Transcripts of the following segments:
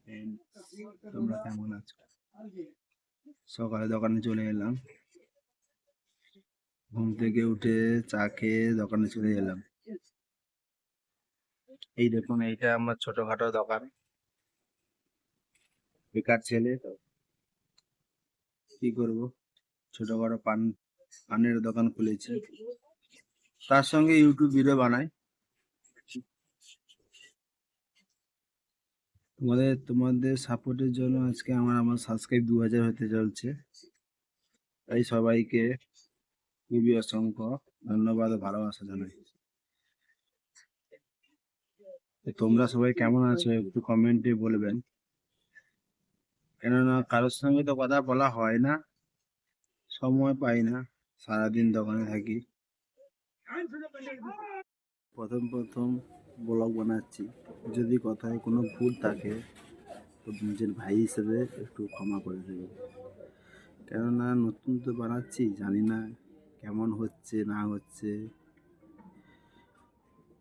And তোমরা কেমন আছো? সকালে দোকানে চলে এলাম, ঘুম থেকে উঠে চা খেয়ে দোকানে চলে এলাম। এই দেখুন, এইটা আমার ছোটখাটো দোকান। বেকার ছেলে তো কি করব, ছোটখাটো পানের দোকান খুলেছি, তার সঙ্গে ইউটিউব ভিডিও বানাই। তোমাদের সাপোর্টের জন্য আজকে আমার সাবস্ক্রাইব 2000 হতে চলছে। তাই সবাইকে খুবই অসংখ্য ধন্যবাদ ও ভালোবাসা জানাই। তোমরা সবাই কেমন আছো একটু কমেন্টে বলবেন, কেননা কারোর সঙ্গে তো কথা বলা হয় না, সময় পাই না, সারাদিন দোকানে থাকি। প্রথম ব্লগ বানাচ্ছি, যদি কথায় কোনো ভুল থাকে তো নিজের ভাই হিসেবে একটু ক্ষমা করে দেবে, কেননা নতুন তো বানাচ্ছি, জানি না কেমন হচ্ছে না হচ্ছে।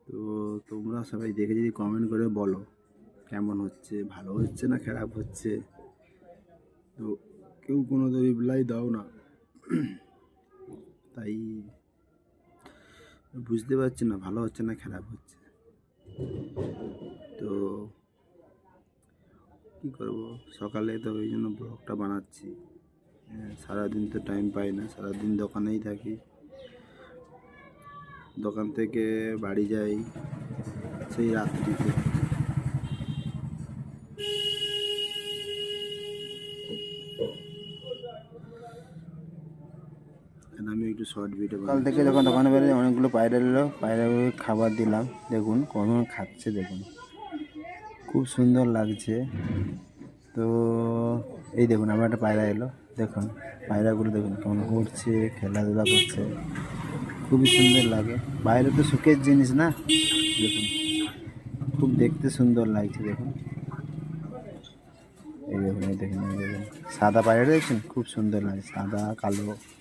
তো তোমরা সবাই দেখে যদি কমেন্ট করে বলো কেমন হচ্ছে, ভালো হচ্ছে না খারাপ হচ্ছে। তো কেউ কোনো তো রিপ্লাই দাও না, তাই বুঝতে পারছি না ভালো হচ্ছে না খারাপ হচ্ছে। তো কী করবো, সকালে তো ওই জন্য ব্লগটা বানাচ্ছি। সারাদিন তো টাইম পাই না, সারাদিন দোকানেই থাকি, দোকান থেকে বাড়ি যাই সেই রাত্রিতে। আমি একটু শর্ট ভিডিও কাল থেকে যখন দোকানে বেরিয়ে অনেকগুলো পায়রা এলো, পায়রাগুলো খাবার দিলাম, দেখুন কখন খাচ্ছে, দেখুন খুব সুন্দর লাগছে। তো এই দেখুন আমার একটা পায়রা এলো, দেখুন পায়রাগুলো দেখুন কেমন উড়ছে, খেলাধুলা করছে, খুবই সুন্দর লাগে। বাইরে তো সুখের জিনিস না, দেখুন খুব দেখতে সুন্দর লাগছে। দেখুন এই দেখুন সাদা পায়রা দেখছেন, খুব সুন্দর লাগে, সাদা কালো।